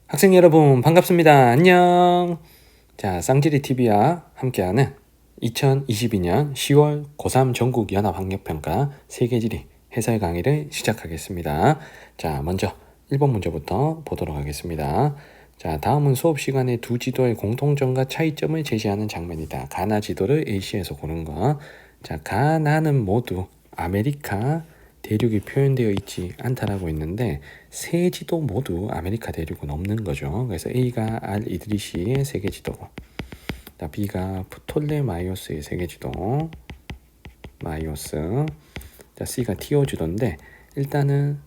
학생 여러분 반갑습니다. 안녕. 자, 쌍지리 TV와 함께하는 2022년 10월 고3 전국 연합학력평가 세계지리 해설 강의를 시작하겠습니다. 자, 먼저 1번 문제부터 보도록 하겠습니다. 자, 다음은 수업 시간에 두 지도의 공통점과 차이점을 제시하는 장면이다. 가나 지도를 A시에서 고른 거. 자, 가나는 모두 아메리카 대륙이 표현되어 있지 않다라고 했는데 세 지도 모두 아메리카 대륙은 없는 거죠. 그래서 A가 알 이드리시의 세계 지도고, B가 프톨레마이오스의 세계 지도, 마이오스, C가 티오 지도인데 일단은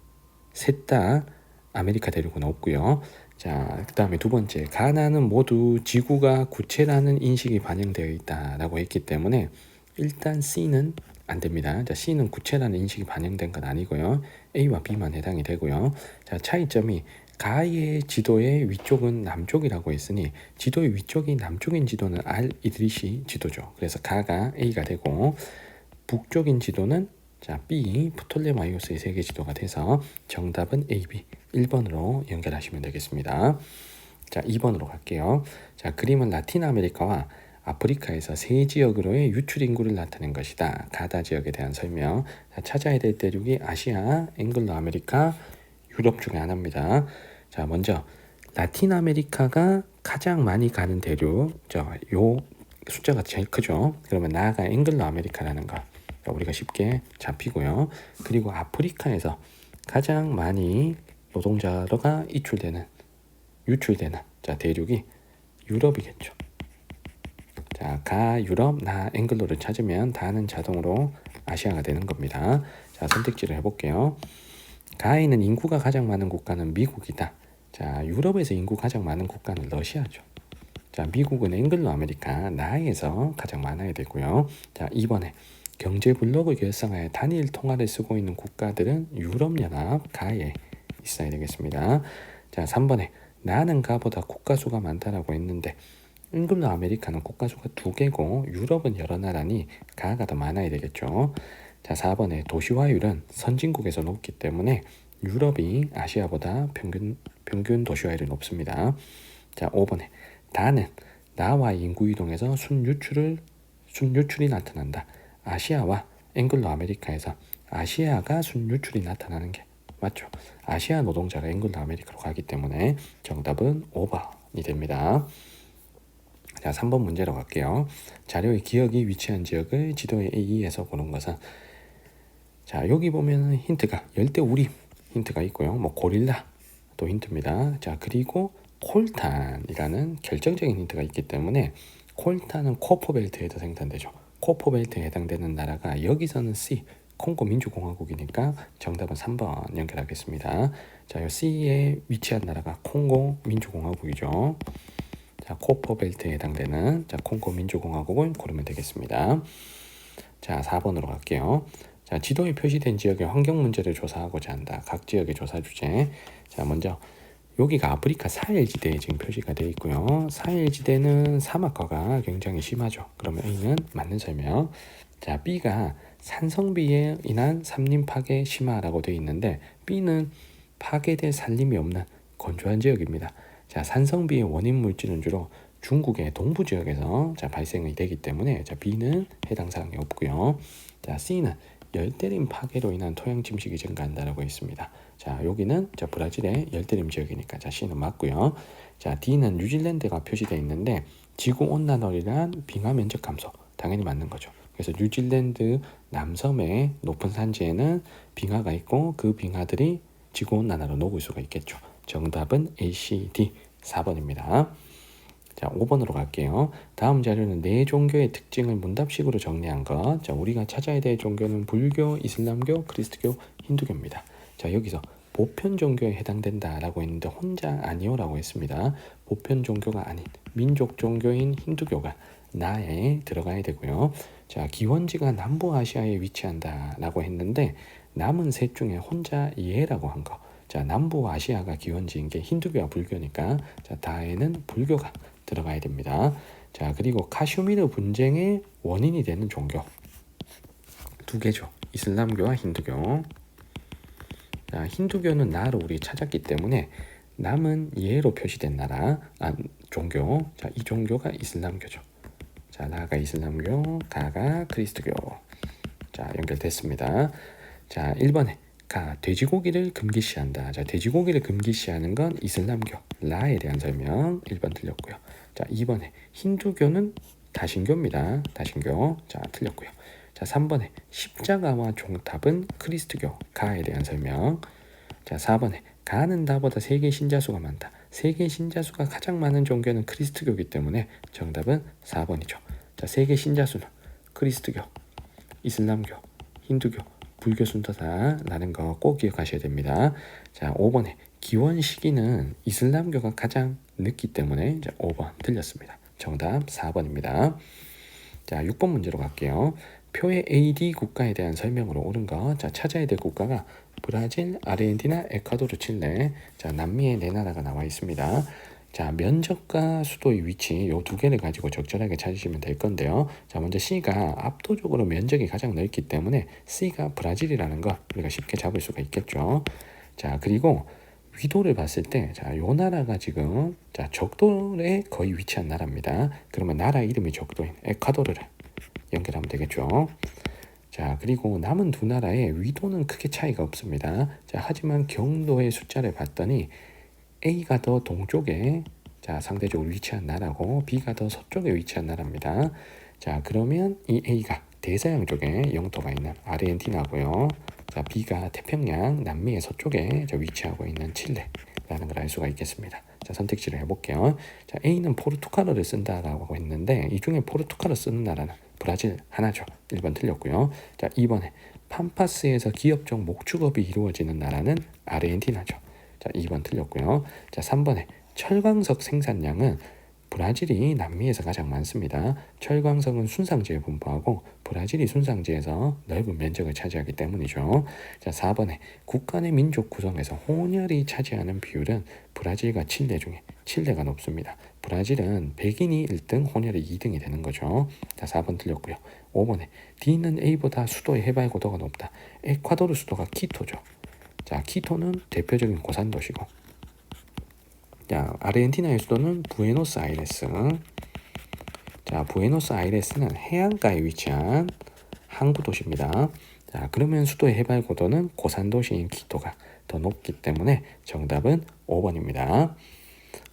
셋 다 아메리카 대륙은 없고요. 자, 그 다음에 두 번째, 가나는 모두 지구가 구체라는 인식이 반영되어 있다라고 했기 때문에 일단 C는 안 됩니다. 자, C는 구체라는 인식이 반영된 건 아니고요. A와 B만 해당이 되고요. 자, 차이점이 가의 지도의 위쪽은 남쪽이라고 했으니 지도의 위쪽이 남쪽인 지도는 알 이드리시 지도죠. 그래서 가가 A가 되고, 북쪽인 지도는 자, B 프톨레마이오스의 세계 지도가 돼서 정답은 A, B 1번으로 연결하시면 되겠습니다. 자, 2번으로 갈게요. 자, 그림은 라틴 아메리카와 아프리카에서 세 지역으로의 유출 인구를 나타낸 것이다. 가다 지역에 대한 설명. 자, 찾아야 될 대륙이 아시아, 앵글로 아메리카, 유럽 중에 하나입니다. 자, 먼저 라틴 아메리카가 가장 많이 가는 대륙, 요 숫자가 제일 크죠. 그러면 나아가 앵글로 아메리카라는 거 우리가 쉽게 잡히고요. 그리고 아프리카에서 가장 많이 노동자가 유출되는 자, 대륙이 유럽이겠죠. 자, 가 유럽, 나 앵글로를 찾으면 다는 자동으로 아시아가 되는 겁니다. 자, 선택지를 해볼게요. 가에는 인구가 가장 많은 국가는 미국이다. 자, 유럽에서 인구 가장 많은 국가는 러시아죠. 자, 미국은 앵글로 아메리카, 나에서 가장 많아야 되고요. 자, 2번에 경제 블록을 결성하여 단일 통화를 쓰고 있는 국가들은 유럽연합 가에 있어야 되겠습니다. 자, 3번에 나는 가보다 국가 수가 많다라고 했는데 앵글로 아메리카는 국가 수가 2개고 유럽은 여러 나라니 가가 더 많아야 되겠죠. 자, 4번에 도시화율은 선진국에서 높기 때문에 유럽이 아시아보다 평균 도시화율이 높습니다. 자, 5번에 다는 나와 인구 이동에서 순유출이 나타난다. 아시아와 앵글로 아메리카에서 아시아가 순유출이 나타나는 게 맞죠. 아시아 노동자가 앵글로 아메리카로 가기 때문에 정답은 5번이 됩니다. 자, 3번 문제로 갈게요. 자료의 기억이 위치한 지역을 지도의 A에서 보는 것은, 자, 여기 보면 힌트가 열대우림 힌트가 있고요. 뭐 고릴라 또 힌트입니다. 자, 그리고 콜탄이라는 결정적인 힌트가 있기 때문에 콜탄은 코포벨트에도 생산되죠. 코포벨트에 해당되는 나라가 여기서는 C, 콩고 민주공화국이니까 정답은 3번 연결하겠습니다. 자, 이 C에 위치한 나라가 콩고 민주공화국이죠. 자, 코포벨트에 해당되는 자, 콩고 민주공화국을 고르면 되겠습니다. 자, 4번으로 갈게요. 자, 지도에 표시된 지역의 환경 문제를 조사하고자 한다. 각 지역의 조사 주제. 자, 먼저 여기가 아프리카 사헬지대에 지금 표시가 되어 있고요. 사헬지대는 사막화가 굉장히 심하죠. 그러면 A는 맞는 설명. 자, B가 산성비에 인한 산림 파괴 심화라고 되어 있는데 B는 파괴될 산림이 없는 건조한 지역입니다. 자, 산성비의 원인 물질은 주로 중국의 동부 지역에서 자, 발생이 되기 때문에 자, B는 해당 사항이 없고요. 자, C는 열대림 파괴로 인한 토양 침식이 증가한다라고 했습니다. 자, 여기는 자, 브라질의 열대림 지역이니까 자, C는 맞고요. 자, D는 뉴질랜드가 표시되어 있는데 지구 온난화로 빙하 면적 감소 당연히 맞는 거죠. 그래서 뉴질랜드 남섬의 높은 산지에는 빙하가 있고 그 빙하들이 지구 온난화로 녹을 수가 있겠죠. 정답은 A, C, D 4번입니다. 자, 5번으로 갈게요. 다음 자료는 네 종교의 특징을 문답식으로 정리한 것. 자, 우리가 찾아야 될 종교는 불교, 이슬람교, 그리스도교, 힌두교입니다. 자, 여기서 보편 종교에 해당된다라고 했는데 혼자 아니오라고 했습니다. 보편 종교가 아닌 민족 종교인 힌두교가 나에 들어가야 되고요. 자, 기원지가 남부아시아에 위치한다라고 했는데 남은 셋 중에 혼자 예라고 한 거. 자, 남부아시아가 기원지인 게 힌두교와 불교니까 자, 다에는 불교가 들어가야 됩니다. 자, 그리고 카슈미르 분쟁의 원인이 되는 종교 2개죠. 이슬람교와 힌두교. 자, 힌두교는 나로 우리 찾았기 때문에 남은 예로 표시된 나라, 종교. 자, 이 종교가 이슬람교죠. 자, 나가 이슬람교, 가가 그리스도교. 자, 연결됐습니다. 자, 1번에 돼지고기를 금기시한다. 자, 돼지고기를 금기시하는 건 이슬람교, 라에 대한 설명 1번 틀렸고요. 자, 2번에 힌두교는 다신교입니다. 다신교. 자, 틀렸고요. 자, 3번에 십자가와 종탑은 그리스도교, 가에 대한 설명. 자, 4번에 가는 나보다 세계 신자수가 많다. 세계 신자수가 가장 많은 종교는 그리스도교이기 때문에 정답은 4번이죠. 자, 세계 신자수는 그리스도교, 이슬람교, 힌두교, 불교 순서다라는 거 꼭 기억하셔야 됩니다. 자, 5번에 기원 시기는 이슬람교가 가장 늦기 때문에 5번 틀렸습니다. 정답 4번입니다. 자, 6번 문제로 갈게요. 표의 AD 국가에 대한 설명으로 옳은 거. 자, 찾아야 될 국가가 브라질, 아르헨티나, 에콰도르, 칠레. 자, 남미의 네 나라가 나와 있습니다. 자, 면적과 수도의 위치 이 두 개를 가지고 적절하게 찾으시면 될 건데요. 자, 먼저 C가 압도적으로 면적이 가장 넓기 때문에 C가 브라질이라는 거 우리가 쉽게 잡을 수가 있겠죠. 자, 그리고 위도를 봤을 때, 자, 요 나라가 지금 적도에 거의 위치한 나라입니다. 그러면 나라 이름이 적도인 에콰도르를 연결하면 되겠죠. 자, 그리고 남은 두 나라의 위도는 크게 차이가 없습니다. 자, 하지만 경도의 숫자를 봤더니 A가 더 동쪽에 상대적으로 위치한 나라고 B가 더 서쪽에 위치한 나라입니다. 자, 그러면 이 A가 대서양 쪽에 영토가 있는 아르헨티나고요. 자, B가 태평양 남미의 서쪽에 위치하고 있는 칠레라는 걸 알 수가 있겠습니다. 자, 선택지를 해볼게요. 자, A는 포르투갈어를 쓴다라고 했는데 이 중에 포르투갈어 쓰는 나라는 브라질 하나죠. 1번 틀렸고요. 자, 2번에 팜파스에서 기업적 목축업이 이루어지는 나라는 아르헨티나죠. 자, 2번 틀렸고요. 자, 3번에 철광석 생산량은 브라질이 남미에서 가장 많습니다. 철광석은 순상지에 분포하고 브라질이 순상지에서 넓은 면적을 차지하기 때문이죠. 자, 4번에 국가 내 민족 구성에서 혼혈이 차지하는 비율은 브라질과 칠레 중에 칠레가 높습니다. 브라질은 백인이 1등, 혼혈이 2등이 되는 거죠. 자, 4번 틀렸고요. 5번에 D는 A보다 수도의 해발 고도가 높다. 에콰도르 수도가 키토죠. 자, 키토는 대표적인 고산도시고, 자, 아르헨티나의 수도는 부에노스아이레스. 자, 부에노스아이레스는 해안가에 위치한 항구 도시입니다. 자, 그러면 수도의 해발 고도는 고산도시인 키토가 더 높기 때문에 정답은 5번입니다.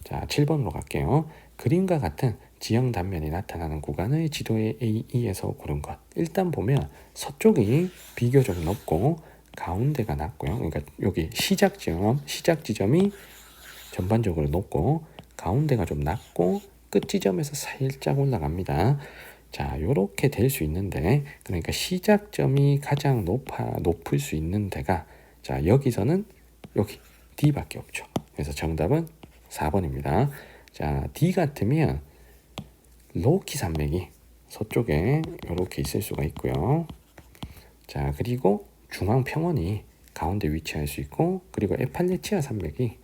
자, 7번으로 갈게요. 그림과 같은 지형 단면이 나타나는 구간을 지도의 AE에서 고른 것. 일단 보면 서쪽이 비교적 높고 가운데가 낮고요. 그러니까 여기 시작 지점이 전반적으로 높고 가운데가 좀 낮고 끝 지점에서 살짝 올라갑니다. 자, 요렇게 될 수 있는데, 그러니까 시작점이 가장 높을 수 있는 데가, 자, 여기서는 여기 D밖에 없죠. 그래서 정답은 4번입니다. 자, D 같으면 로키 산맥이 서쪽에 이렇게 있을 수가 있고요. 자, 그리고 중앙 평원이 가운데 위치할 수 있고, 그리고 에팔레치아 산맥이,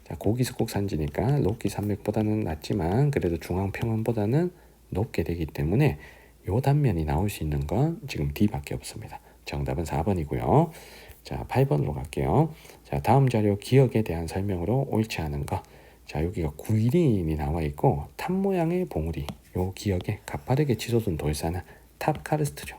자, 고기석곡 산지니까 로키 산맥보다는 낮지만 그래도 중앙 평원보다는 높게 되기 때문에 요 단면이 나올 수 있는 건 지금 D밖에 없습니다. 정답은 4번이고요. 자, 8번으로 갈게요. 자, 다음 자료 기억에 대한 설명으로 옳지 않은 거. 자, 여기가 구이린이 나와 있고 탑 모양의 봉우리, 요 기억에 가파르게 치솟은 돌산은 탑카르스트죠.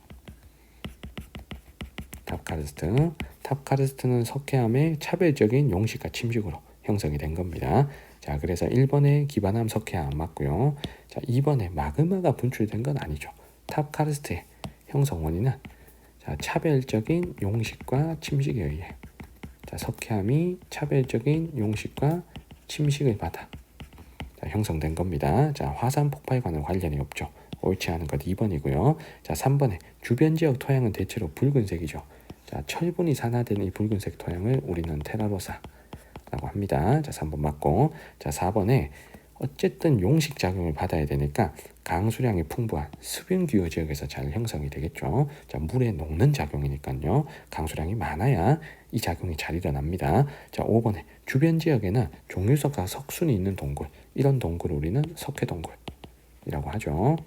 탑카르스트는 석회암의 차별적인 용식과 침식으로 형성이 된 겁니다. 자, 그래서 1번에 기반암 석회암 맞고요. 자, 2번에 마그마가 분출된 건 아니죠. 탑카르스트의 형성 원인은 차별적인 용식과 침식에 의해, 자, 석회암이 차별적인 용식과 침식을 받아 형성된 겁니다. 자, 화산 폭발과는 관련이 없죠. 옳지 않은 것 2번이고요. 자, 3번에 주변 지역 토양은 대체로 붉은색이죠. 자, 철분이 산화된 이 붉은색 토양을 우리는 테라로사라고 합니다. 자, 3번 맞고. 자, 4번에 어쨌든 용식 작용을 받아야 되니까 강수량이 풍부한 수변기후 지역에서 잘 형성이 되겠죠. 자, 물에 녹는 작용이니까요. 강수량이 많아야 이 작용이 잘 일어납니다. 자, 5번에 주변 지역에는 종유석과 석순이 있는 동굴, 이런 동굴을 우리는 석회동굴이라고 하죠.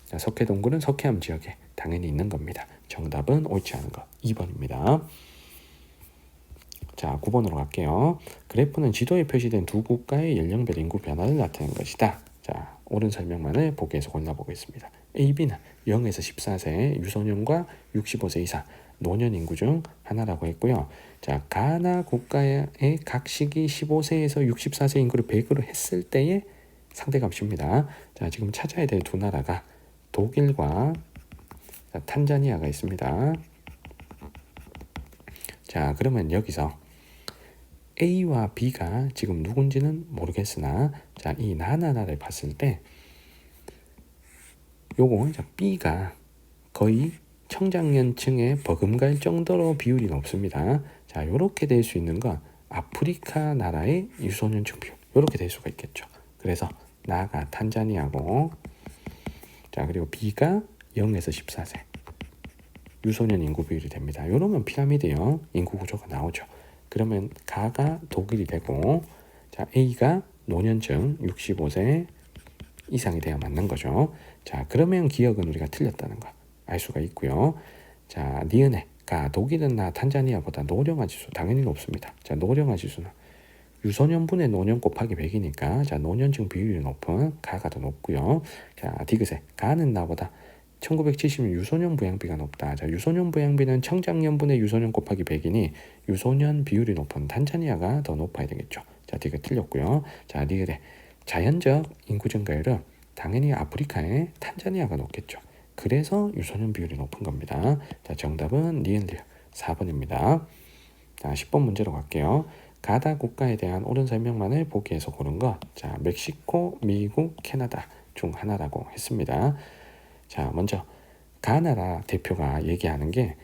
자, 석회동굴은 석회암 지역에 당연히 있는 겁니다. 정답은 옳지 않은 것 2번입니다. 자, 9번으로 갈게요. 그래프는 지도에 표시된 두 국가의 연령별 인구 변화를 나타낸 것이다. 자, 옳은 설명만을 보기에서 골라보겠습니다. A, B는 0에서 14세 유소년과 65세 이상 노년 인구 중 하나라고 했고요. 자, 가나 국가의 각 시기 15세에서 64세 인구를 100으로 했을 때의 상대값입니다. 자, 지금 찾아야 될 두 나라가 독일과 탄자니아가 있습니다. 자, 그러면 여기서 A와 B가 지금 누군지는 모르겠으나, 자, 이 나라를 봤을 때 요거 B가 거의 청장년층에 버금갈 정도로 비율이 높습니다. 자, 요렇게 될 수 있는 건 아프리카 나라의 유소년층 비율, 요렇게 될 수가 있겠죠. 그래서 나가 탄자니아고, 자, 그리고 B가 0에서 14세 유소년 인구 비율이 됩니다. 요러면 피라미드형 인구 구조가 나오죠. 그러면 가가 독일이 되고, 자, A가 노년층 65세 이상이 돼야 맞는 거죠. 자, 그러면 기억은 우리가 틀렸다는 거 알 수가 있고요. 자, 니은에 가 독일은 나 탄자니아보다 노령화 지수 당연히 높습니다. 자, 노령화 지수는 유소년분의 노년 곱하기 100이니까, 자, 노년층 비율이 높은 가가 더 높고요. 자, 디귿에 가는 나보다 1970년 유소년 부양비가 높다. 자, 유소년 부양비는 청장년분의 유소년 곱하기 100이니 유소년 비율이 높은 탄자니아가 더 높아야 되겠죠. 자, 디귿 틀렸고요. 자, 니귿에 자연적 인구 증가율은 당연히 아프리카의 탄자니아가 높겠죠. 그래서 유소년 비율이 높은 겁니다. 자, 정답은 니은 4번입니다. 자, 10번 문제로 갈게요. 가다 국가에 대한 옳은 설명만을 보기에서 고른 것. 자, 멕시코, 미국, 캐나다 중 하나라고 했습니다. 자, 먼저 가나라 대표가 얘기하는 게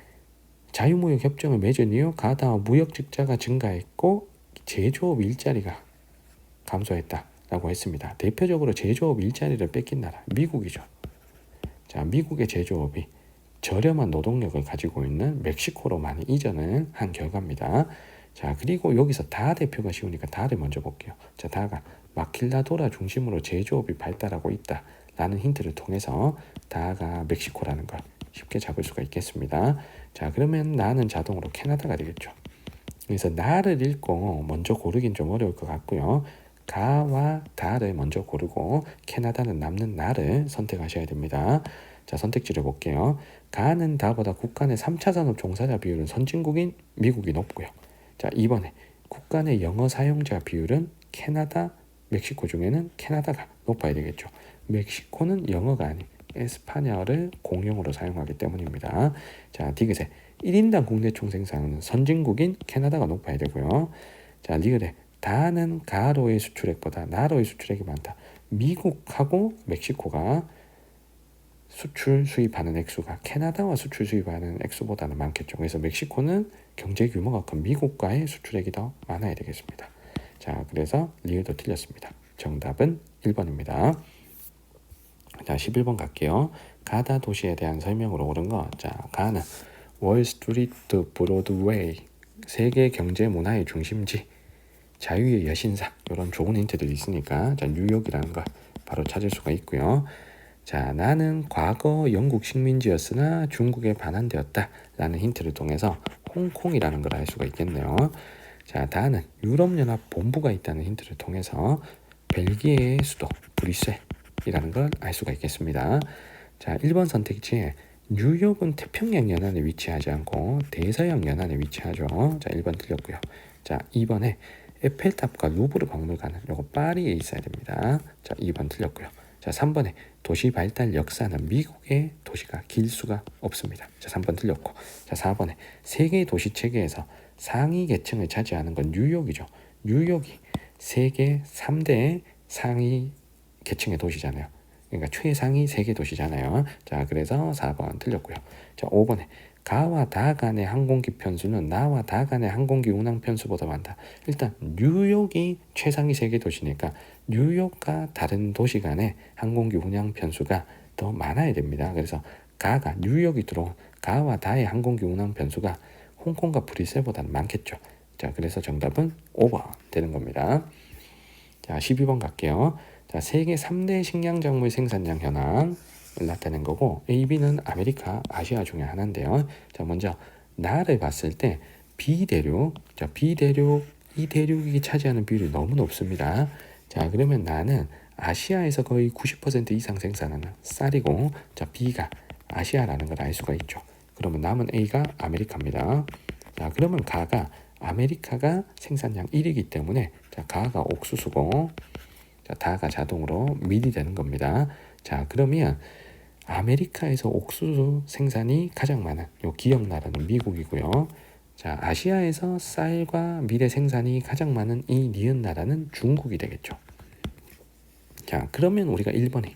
자유무역 협정을 맺은 이후 가다와 무역 적자가 증가했고 제조업 일자리가 감소했다라고 했습니다. 대표적으로 제조업 일자리를 뺏긴 나라 미국이죠. 자, 미국의 제조업이 저렴한 노동력을 가지고 있는 멕시코로 많이 이전을 한 결과입니다. 자, 그리고 여기서 다 대표가 쉬우니까 다를 먼저 볼게요. 자, 다가 마킬라도라 중심으로 제조업이 발달하고 있다라는 힌트를 통해서 다가 멕시코라는 걸 쉽게 잡을 수가 있겠습니다. 자, 그러면 나는 자동으로 캐나다가 되겠죠. 그래서 나를 읽고 먼저 고르긴 좀 어려울 것 같고요. 가와 다를 먼저 고르고 캐나다는 남는 나를 선택하셔야 됩니다. 자, 선택지를 볼게요. 가는 다보다 국가 내 3차 산업 종사자 비율은 선진국인 미국이 높고요. 자, 2번에 국가 내 영어 사용자 비율은 캐나다, 멕시코 중에는 캐나다가 높아야 되겠죠. 멕시코는 영어가 아닌 에스파냐를 공용어로 사용하기 때문입니다. 자, 디귿에 1인당 국내 총생산은 선진국인 캐나다가 높아야 되고요. 자, 리을에 다는 가로의 수출액보다 나로의 수출액이 많다. 미국하고 멕시코가 수출 수입하는 액수가 캐나다와 수출 수입하는 액수보다는 많겠죠. 그래서 멕시코는 경제 규모가 큰 미국과의 수출액이 더 많아야 되겠습니다. 자, 그래서 리을도 틀렸습니다. 정답은 1번입니다. 자, 11번 갈게요. 가다 도시에 대한 설명으로 옳은 거. 자, 가는 월스트리트, 브로드웨이, 세계 경제 문화의 중심지, 자유의 여신상, 이런 좋은 힌트들이 있으니까, 자, 뉴욕이라는 걸 바로 찾을 수가 있고요. 자, 나는 과거 영국 식민지였으나 중국에 반환되었다 라는 힌트를 통해서 홍콩이라는 걸 알 수가 있겠네요. 자, 다는 유럽연합 본부가 있다는 힌트를 통해서 벨기에의 수도 브뤼셀이라는 걸 알 수가 있겠습니다. 자, 1번 선택지에 뉴욕은 태평양 연안에 위치하지 않고 대서양 연안에 위치하죠. 자, 1번 틀렸고요. 자, 2번에 에펠탑과 루브르 박물관은 요거 파리에 있어야 됩니다. 자, 2번 틀렸고요. 자, 3번에 도시 발달 역사는 미국의 도시가 길수가 없습니다. 자, 3번 틀렸고. 자, 4번에 세계 도시 체계에서 상위 계층을 차지하는 건 뉴욕이죠. 뉴욕이 세계 3대 상위 계층의 도시잖아요. 그러니까 최상위 세계 도시잖아요. 자, 그래서 4번 틀렸고요. 자, 5번에 가와 다 간의 항공기 편수는 나와 다 간의 항공기 운항 편수보다 많다. 일단 뉴욕이 최상위 세계 도시니까 뉴욕과 다른 도시 간의 항공기 운항 편수가 더 많아야 됩니다. 그래서 가가 뉴욕이 들어온 가와 다의 항공기 운항 편수가 홍콩과 브뤼셀보다는 많겠죠. 자, 그래서 정답은 5번 되는 겁니다. 자, 12번 갈게요. 자, 세계 3대 식량작물 생산량 현황을 나타낸 거고 A, B는 아메리카, 아시아 중에 하나인데요. 자, 먼저 나를 봤을 때 비대륙. 자, 비대륙, 이 대륙이 차지하는 비율이 너무 높습니다. 자, 그러면 나는 아시아에서 거의 90% 이상 생산하는 쌀이고, 자, B가 아시아라는 걸 알 수가 있죠. 그러면 남은 A가 아메리카입니다. 자, 그러면 가가 아메리카가 생산량 1이기 때문에, 자, 가가 옥수수고, 자, 다가 자동으로 밀이 되는 겁니다. 자, 그러면 아메리카에서 옥수수 생산이 가장 많은 요 기업 나라는 미국이고요. 자, 아시아에서 쌀과 밀의 생산이 가장 많은 이 니은 나라는 중국이 되겠죠. 자, 그러면 우리가 1번이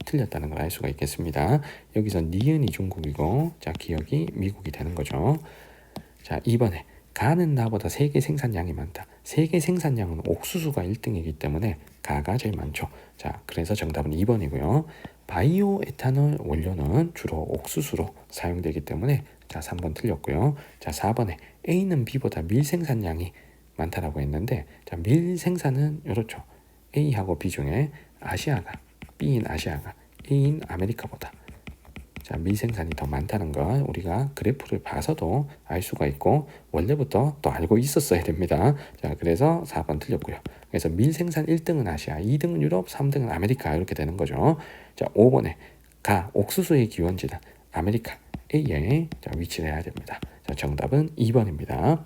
틀렸다는 걸 알 수가 있겠습니다. 여기서 니은이 중국이고, 자, 기억이 미국이 되는 거죠. 자, 2번에 가는 나보다 세계 생산량이 많다. 세계 생산량은 옥수수가 1등이기 때문에 가가 제일 많죠. 자, 그래서 정답은 2번이고요. 바이오 에탄올 원료는 주로 옥수수로 사용되기 때문에, 자, 3번 틀렸고요. 자, 4번에 A는 B보다 밀 생산량이 많다라고 했는데, 자, 밀 생산은 이렇죠. A하고 B 중에 아시아가, B인 아시아가 A인 아메리카보다, 자, 밀 생산이 더 많다는 걸 우리가 그래프를 봐서도 알 수가 있고, 원래부터 또 알고 있었어야 됩니다. 자, 그래서 4번 틀렸고요. 그래서 밀 생산 1등은 아시아, 2등은 유럽, 3등은 아메리카, 이렇게 되는 거죠. 자, 5번에 가 옥수수의 기원지는 아메리카 A에, 자, 위치를 해야 됩니다. 자, 정답은 2번입니다.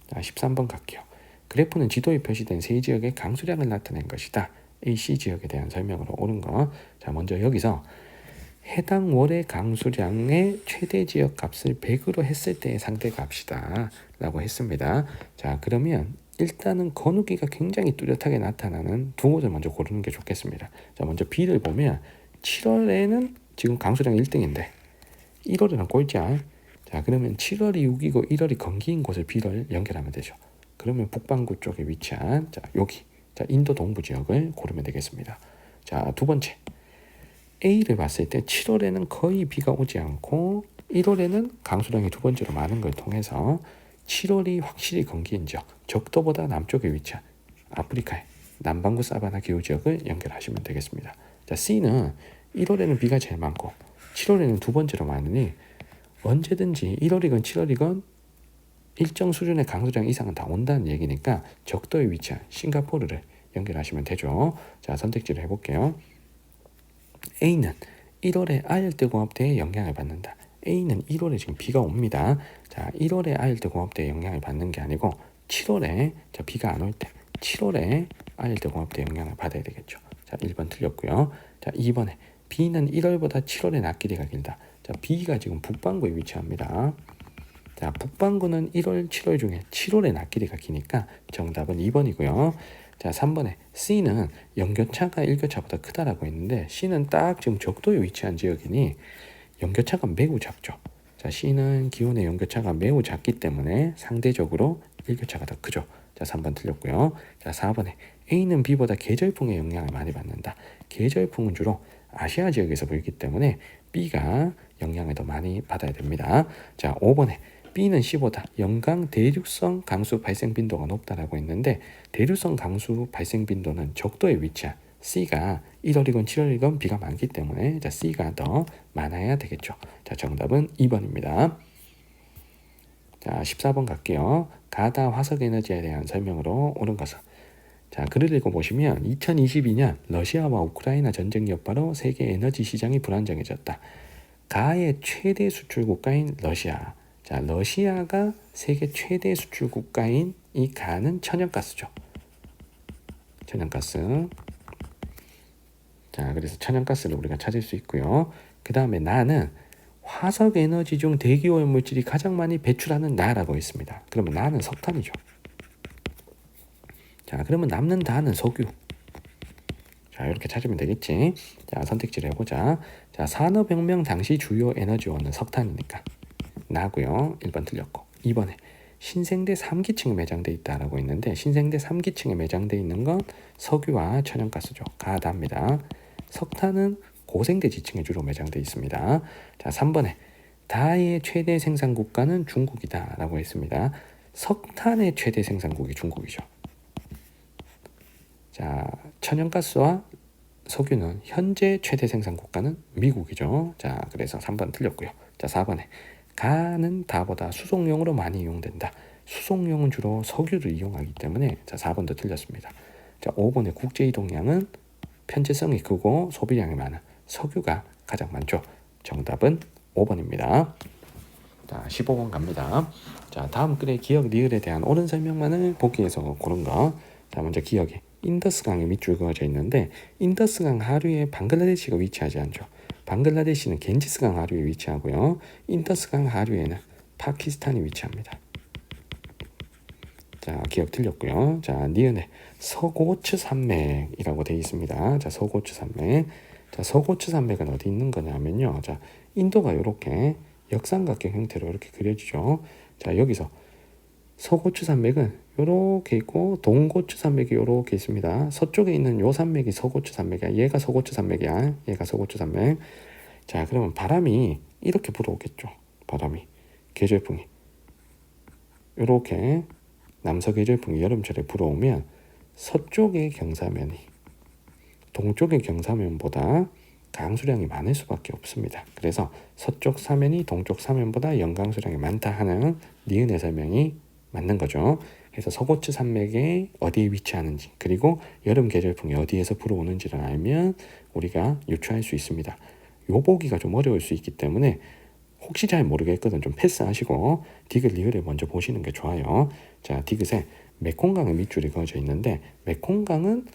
자, 13번 갈게요. 그래프는 지도에 표시된 세 지역의 강수량을 나타낸 것이다. A, C 지역에 대한 설명으로 옳은 거. 자, 먼저 여기서 해당 월의 강수량의 최대 지역 값을 100으로 했을 때의 상대 값이다 라고 했습니다. 자, 그러면 일단은 건우기가 굉장히 뚜렷하게 나타나는 두 곳을 먼저 고르는 게 좋겠습니다. 자, 먼저 B를 보면 7월에는 지금 강수량 1등인데 1월에는 꼴찌야. 자, 그러면 7월이 6이고 1월이 건기인 곳을 B를 연결하면 되죠. 그러면 북반구 쪽에 위치한, 자, 여기, 자, 인도 동부 지역을 고르면 되겠습니다. 자, 두 번째 A를 봤을 때 7월에는 거의 비가 오지 않고 1월에는 강수량이 두 번째로 많은 걸 통해서 7월이 확실히 건기인 지역, 적도보다 남쪽에 위치한 아프리카의 남반구 사바나 기후 지역을 연결하시면 되겠습니다. 자, C는 1월에는 비가 제일 많고 7월에는 두 번째로 많으니 언제든지 1월이건 7월이건 일정 수준의 강수량 이상은 다 온다는 얘기니까 적도에 위치한 싱가포르를 연결하시면 되죠. 자, 선택지를 해볼게요. A는 1월에 아열대공업대에 영향을 받는다. A는 1월에 지금 비가 옵니다. 자, 1월에 아열대공업대에 영향을 받는 게 아니고 7월에, 자, 비가 안 올 때 7월에 아열대공업대에 영향을 받아야 되겠죠. 자, 1번 틀렸고요. 자, 2번에 B는 1월보다 7월에 낮 길이가 길다. 자, B가 지금 북반구에 위치합니다. 자, 북반구는 1월, 7월 중에 7월에 낮 길이가 기니까 정답은 2번이고요. 자, 3번에 C는 연교차가 일교차보다 크다라고 했는데 C는 딱 지금 적도에 위치한 지역이니 연교차가 매우 작죠. 자, C는 기온의 연교차가 매우 작기 때문에 상대적으로 일교차가 더 크죠. 자, 3번 틀렸고요. 자, 4번에 A는 B보다 계절풍의 영향을 많이 받는다. 계절풍은 주로 아시아 지역에서 불기 때문에 B가 영향을 더 많이 받아야 됩니다. 자, 5번에 B는 C보다 연강 대륙성 강수 발생 빈도가 높다라고 했는데 대륙성 강수 발생 빈도는 적도에 위치한 C가 1월이건 7월이건 비가 많기 때문에, 자, C가 더 많아야 되겠죠. 자, 정답은 2번입니다. 자, 14번 갈게요. 가다 화석에너지에 대한 설명으로 옳은 것은, 자, 글을 읽어보시면 2022년 러시아와 우크라이나 전쟁 여파로 세계 에너지 시장이 불안정해졌다. 가의 최대 수출 국가인 러시아. 자, 러시아가 세계 최대 수출 국가인 이 가는 천연가스죠. 천연가스. 자, 그래서 천연가스를 우리가 찾을 수 있고요. 그 다음에 나는 화석 에너지 중 대기오염 물질이 가장 많이 배출하는 나라고 있습니다. 그러면 나는 석탄이죠. 자, 그러면 남는 다는 석유. 자, 이렇게 찾으면 되겠지. 자, 선택지를 해보자. 자, 산업혁명 당시 주요 에너지원은 석탄이니까 나고요. 1번 틀렸고. 2번에 신생대 3기층에 매장돼 있다라고 있는데 신생대 3기층에 매장돼 있는 건 석유와 천연가스죠. 가다입니다. 석탄은 고생대 지층에 주로 매장돼 있습니다. 자, 3번에 다의 최대 생산 국가는 중국이다라고 했습니다. 석탄의 최대 생산국이 중국이죠. 자, 천연가스와 석유는 현재 최대 생산 국가는 미국이죠. 자, 그래서 3번 틀렸고요. 자, 4번에 가는 다보다 수송용으로 많이 이용된다. 수송용은 주로 석유를 이용하기 때문에 자 4번도 틀렸습니다. 자 5번의 국제 이동량은 편제성이 크고 소비량이 많은 석유가 가장 많죠. 정답은 5번입니다. 자 15번 갑니다. 자 다음 글의 기억 리을에 대한 옳은 설명만을 보기에서 고른 거. 자 먼저 기억이 인더스강에 밑줄 그어져 있는데 인더스강 하류에 방글라데시가 위치하지 않죠. 방글라데시는 겐지스강 하류에 위치하고요. 인더스강 하류에는 파키스탄이 위치합니다. 자 기억 틀렸고요. 자 니은에 서고츠 산맥이라고 되어 있습니다. 자 서고츠 산맥. 자 서고츠 산맥은 어디 있는 거냐면요. 자 인도가 이렇게 역삼각형 형태로 이렇게 그려지죠. 자 여기서 서고추 산맥은 이렇게 있고 동고추 산맥이 이렇게 있습니다. 서쪽에 있는 요 산맥이 서고추 산맥이야. 얘가 서고추 산맥이야. 얘가 서고추 산맥. 자 그러면 바람이 이렇게 불어오겠죠. 바람이 계절풍이 이렇게 남서 계절풍이 여름철에 불어오면 서쪽의 경사면이 동쪽의 경사면보다 강수량이 많을 수밖에 없습니다. 그래서 서쪽 사면이 동쪽 사면보다 연강수량이 많다 하는 니은의 설명이 맞는 거죠. 그래서 서고츠 산맥에 어디에 위치하는지 그리고 여름 계절풍이 어디에서 불어오는지를 알면 우리가 유추할 수 있습니다. 요 보기가 좀 어려울 수 있기 때문에 혹시 잘 모르겠거든 좀 패스하시고 디귿 리을을 먼저 보시는 게 좋아요. 자 디귿에 메콩강의 밑줄이 그어져 있는데 메콩강은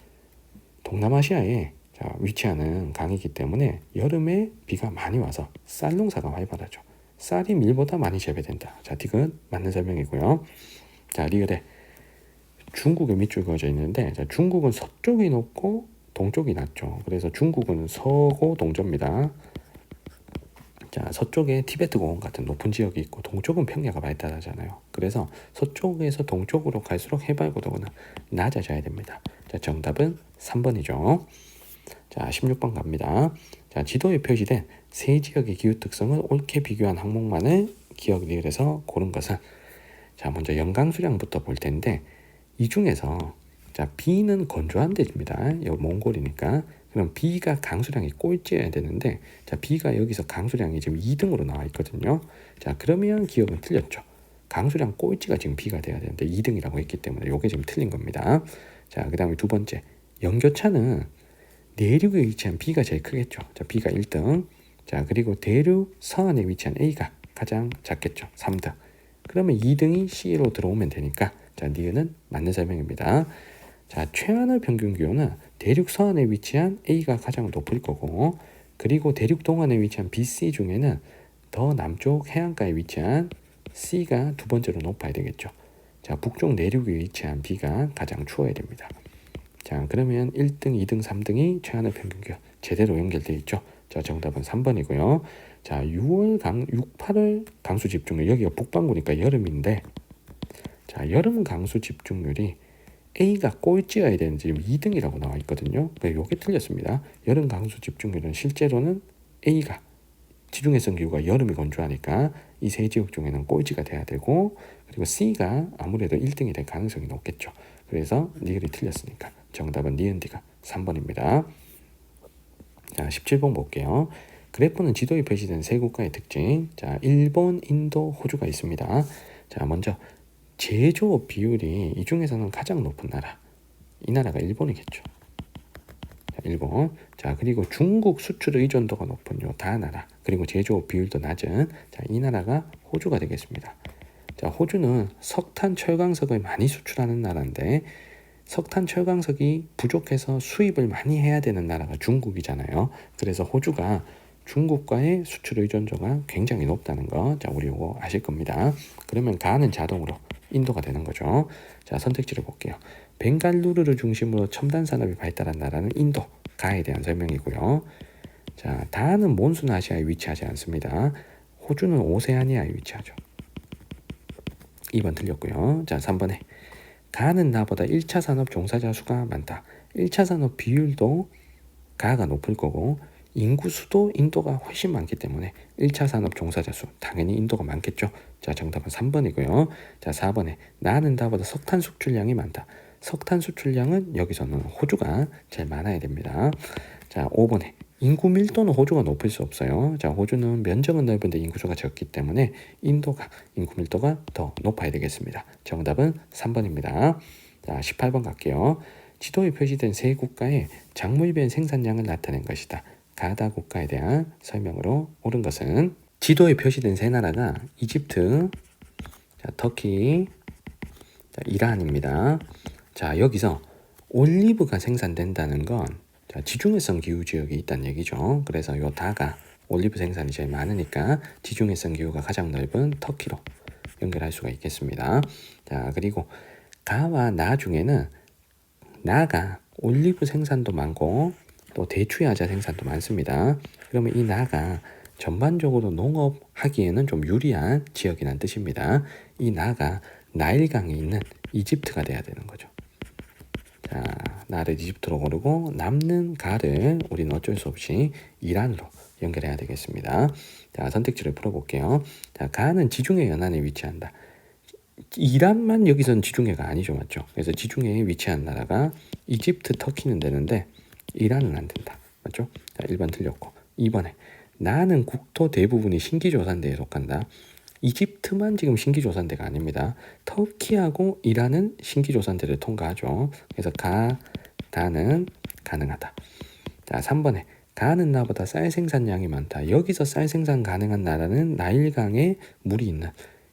동남아시아에 자, 위치하는 강이기 때문에 여름에 비가 많이 와서 쌀 농사가 활발하죠. 쌀이 밀보다 많이 재배된다. 자, 디귿 맞는 설명이고요. 자, 리을에 중국의 밑줄 그어져 있는데 자, 중국은 서쪽이 높고 동쪽이 낮죠. 그래서 중국은 서고 동조입니다. 자, 서쪽에 티베트 고원 같은 높은 지역이 있고 동쪽은 평야가 발달하잖아요. 그래서 서쪽에서 동쪽으로 갈수록 해발 고도는 낮아져야 됩니다. 자, 정답은 3번이죠. 자, 16번 갑니다. 자, 지도에 표시된 세 지역의 기후 특성을 옳게 비교한 항목만을 기억 리을에서 고른 것은 자, 먼저 연강수량부터 볼 텐데 이 중에서 자, B는 건조한 데입니다. 여기 몽골이니까. 그럼 B가 강수량이 꼴찌여야 되는데 자, B가 여기서 강수량이 지금 2등으로 나와 있거든요. 자, 그러면 기억은 틀렸죠. 강수량 꼴찌가 지금 B가 돼야 되는데 2등이라고 했기 때문에 이게 지금 틀린 겁니다. 자, 그 다음에 두 번째 연교차는 내륙에 위치한 B가 제일 크겠죠. 자, B가 1등. 자, 그리고 대륙 서안에 위치한 A가 가장 작겠죠. 3등. 그러면 2등이 C로 들어오면 되니까 자, 니은은 맞는 설명입니다. 자, 최하늘 평균 기온은 대륙 서안에 위치한 A가 가장 높을 거고 그리고 대륙 동안에 위치한 B, C 중에는 더 남쪽 해안가에 위치한 C가 두 번째로 높아야 되겠죠. 자, 북쪽 내륙에 위치한 B가 가장 추워야 됩니다. 자, 그러면 1등, 2등, 3등이 최하늘 평균 기온 제대로 연결되어 있죠. 자, 정답은 3번이고요. 자, 6월 8월 강수 집중률 여기가 북반구니까 여름인데 자, 여름 강수 집중률이 A가 꼴찌여야 되는 지금 2등이라고 나와 있거든요. 이게 틀렸습니다. 여름 강수 집중률은 실제로는 A가 지중해성 기후가 여름이 건조하니까 이 세 지역 중에는 꼴찌가 돼야 되고 그리고 C가 아무래도 1등이 될 가능성이 높겠죠. 그래서 니을이 틀렸으니까 정답은 니은디가 3번입니다. 자, 17번 볼게요. 그래프는 지도에 표시된 세 국가의 특징. 자, 일본, 인도, 호주가 있습니다. 자, 먼저 제조업 비율이 이 중에서는 가장 높은 나라. 이 나라가 일본이겠죠. 자, 일본. 자, 그리고 중국 수출 의존도가 높은 요 다나라. 그리고 제조업 비율도 낮은 자, 이 나라가 호주가 되겠습니다. 자, 호주는 석탄, 철광석을 많이 수출하는 나라인데 석탄, 철광석이 부족해서 수입을 많이 해야 되는 나라가 중국이잖아요. 그래서 호주가 중국과의 수출 의존도가 굉장히 높다는 거, 자, 우리 이거 아실 겁니다. 그러면 가는 자동으로 인도가 되는 거죠. 자, 선택지를 볼게요. 벵갈루르를 중심으로 첨단 산업이 발달한 나라는 인도, 가에 대한 설명이고요. 자, 다는 몬순 아시아에 위치하지 않습니다. 호주는 오세아니아에 위치하죠. 2번 틀렸고요. 자, 3번에 가는 나보다 1차 산업 종사자 수가 많다. 1차 산업 비율도 가가 높을 거고 인구 수도 인도가 훨씬 많기 때문에 1차 산업 종사자 수 당연히 인도가 많겠죠. 자, 정답은 3번이고요. 자, 4번에 나는 나보다 석탄 수출량이 많다. 석탄 수출량은 여기서는 호주가 제일 많아야 됩니다. 자, 5번에 인구 밀도는 호주가 높을 수 없어요. 자, 호주는 면적은 넓은데 인구수가 적기 때문에 인구 밀도가 더 높아야 되겠습니다. 정답은 3번입니다. 자, 18번 갈게요. 지도에 표시된 세 국가의 작물별 생산량을 나타낸 것이다. 가다 국가에 대한 설명으로 옳은 것은 지도에 표시된 세 나라가 이집트, 자, 터키, 자, 이란입니다. 자, 여기서 올리브가 생산된다는 건 자, 지중해성 기후 지역이 있다는 얘기죠. 그래서 요 다가 올리브 생산이 제일 많으니까 지중해성 기후가 가장 넓은 터키로 연결할 수가 있겠습니다. 자, 그리고 가와 나 중에는 나가 올리브 생산도 많고 또 대추야자 생산도 많습니다. 그러면 이 나가 전반적으로 농업하기에는 좀 유리한 지역이란 뜻입니다. 이 나가 나일강에 있는 이집트가 돼야 되는 거죠. 자, 나를 이집트로 고르고 남는 가를 우리는 어쩔 수 없이 이란으로 연결해야 되겠습니다. 자, 선택지를 풀어볼게요. 자, 가는 지중해 연안에 위치한다. 이란만 여기서는 지중해가 아니죠, 맞죠? 그래서 지중해에 위치한 나라가 이집트, 터키는 되는데 이란은 안 된다, 맞죠? 자, 1번 틀렸고 2번에 나는 국토 대부분이 신기조산대에 속한다. 이집트만 지금 신기조산대가 아닙니다. 터키하고 이란은 신기조산대를 통과하죠. 그래서 다는 가능하다. 자, 3번에 가는 나보다 쌀 생산량이 많다. 여기서 쌀 생산 가능한 나라는 나일강에 물이 있는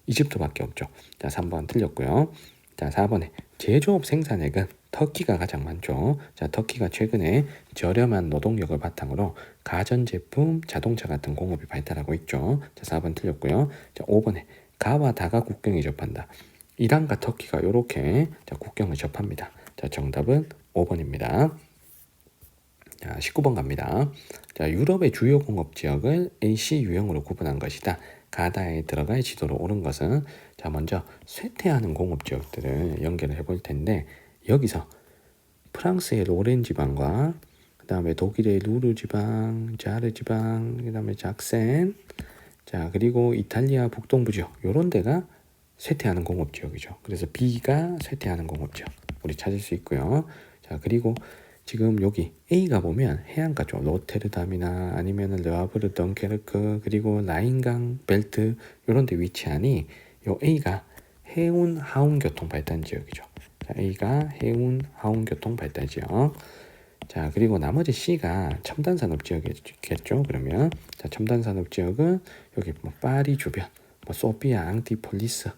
이집트밖에 없죠. 자, 3번 틀렸고요. 자, 4번에 제조업 생산액은 터키가 가장 많죠. 자, 터키가 최근에 저렴한 노동력을 바탕으로 가전제품, 자동차 같은 공업이 발달하고 있죠. 자, 4번 틀렸고요. 자, 5번에 가와 다가 국경에 접한다. 이란과 터키가 이렇게 국경을 접합니다. 자, 정답은 5번입니다. 자, 19번 갑니다. 자, 유럽의 주요 공업 지역을 AC 유형으로 구분한 것이다. 가다에 들어갈 지도로 옳은 것은 자, 먼저 쇠퇴하는 공업 지역들을 연결을 해볼 텐데 여기서 프랑스의 로렌 지방과 그 다음에 독일의 루르 지방, 자르 지방, 그 다음에 작센, 자, 그리고 이탈리아 북동부 지역 요런 데가 쇠퇴하는 공업 지역이죠. 그래서 B가 쇠퇴하는 공업 지역 우리 찾을 수 있고요. 자, 그리고 지금 여기 A가 보면 해안가 쪽 로테르담이나 아니면은 르하브르, 덩케르크 그리고 라인강 벨트 이런 데 위치하니 요 A가 해운 하운 교통 발달 지역이죠. 자, A가 해운 하운 교통 발달 지역. 자, 그리고 나머지 C가 첨단 산업 지역이겠죠. 그러면 자, 첨단 산업 지역은 여기 뭐 파리 주변, 뭐 소피아, 앙티폴리스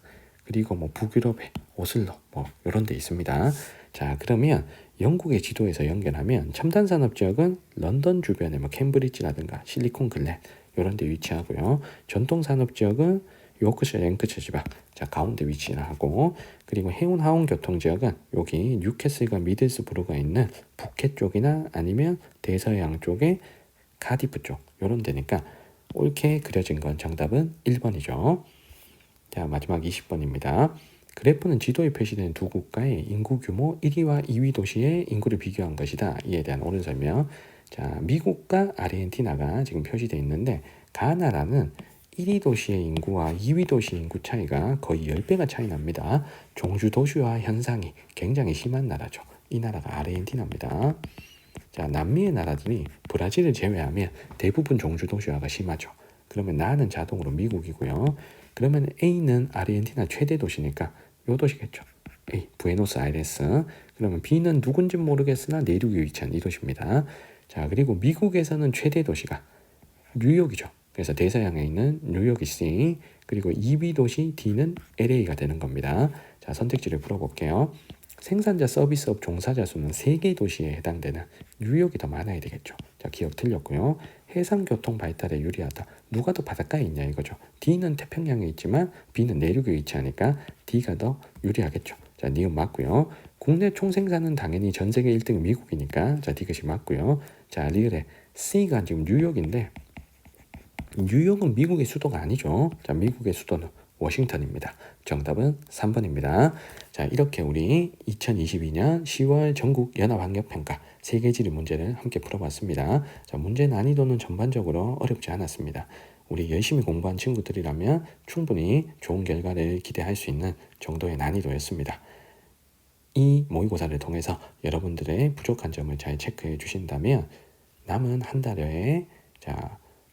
그리고 뭐 북유럽의 오슬로 뭐 이런 데 있습니다. 자, 그러면 영국의 지도에서 연결하면 첨단 산업 지역은 런던 주변에 뭐 캠브리지라든가 실리콘 글렌 이런 데 위치하고요. 전통 산업 지역은 요크셔, 랭크셔 지방 자, 가운데 위치를 하고 그리고 해운 하원 교통 지역은 여기 뉴캐슬과 미들스브루가 있는 북해 쪽이나 아니면 대서양 쪽의 카디프 쪽 이런 데니까 옳게 그려진 건 정답은 1번이죠. 자, 마지막 20번입니다. 그래프는 지도에 표시된 두 국가의 인구 규모 1위와 2위 도시의 인구를 비교한 것이다. 이에 대한 옳은 설명. 자, 미국과 아르헨티나가 지금 표시되어 있는데 가나라는 1위 도시의 인구와 2위 도시의 인구 차이가 거의 10배가 차이 납니다. 종주 도시화 현상이 굉장히 심한 나라죠. 이 나라가 아르헨티나입니다. 자, 남미의 나라들이 브라질을 제외하면 대부분 종주 도시화가 심하죠. 그러면 나는 자동으로 미국이고요. 그러면 A는 아르헨티나 최대 도시니까 요 도시겠죠. A, 부에노스아이레스. 그러면 B는 누군지 모르겠으나 내륙에 위치한 이 도시입니다. 자, 그리고 미국에서는 최대 도시가 뉴욕이죠. 그래서 대서양에 있는 뉴욕이 C. 그리고 2위 도시 D는 LA가 되는 겁니다. 자, 선택지를 풀어볼게요. 생산자, 서비스업, 종사자 수는 3개 도시에 해당되는 뉴욕이 더 많아야 되겠죠. 자, 기억 틀렸고요. 해상교통 발달에 유리하다. 누가 더 바닷가에 있냐 이거죠. D는 태평양에 있지만 B는 내륙에 위치하니까 D가 더 유리하겠죠. 자, 니은 맞고요. 국내 총생산은 당연히 전 세계 1등은 미국이니까 자, D것이 맞고요. 자, 리을에 C가 지금 뉴욕인데 뉴욕은 미국의 수도가 아니죠. 자, 미국의 수도는 워싱턴입니다. 정답은 3번입니다. 자, 이렇게 우리 2022년 10월 전국 연합학력평가 세계지리 문제를 함께 풀어봤습니다. 자, 문제 난이도는 전반적으로 어렵지 않았습니다. 우리 열심히 공부한 친구들이라면 충분히 좋은 결과를 기대할 수 있는 정도의 난이도였습니다. 이 모의고사를 통해서 여러분들의 부족한 점을 잘 체크해 주신다면 남은 한 달여의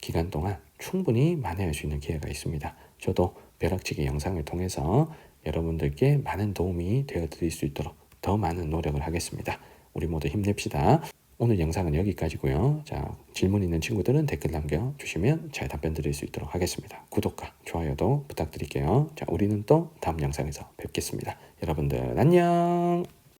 기간 동안 충분히 만회할 수 있는 기회가 있습니다. 저도 벼락치기 영상을 통해서 여러분들께 많은 도움이 되어 드릴 수 있도록 더 많은 노력을 하겠습니다. 우리 모두 힘냅시다. 오늘 영상은 여기까지고요. 질문 있는 친구들은 댓글 남겨주시면 잘 답변 드릴 수 있도록 하겠습니다. 구독과 좋아요도 부탁드릴게요. 우리는 또 다음 영상에서 뵙겠습니다. 여러분들 안녕.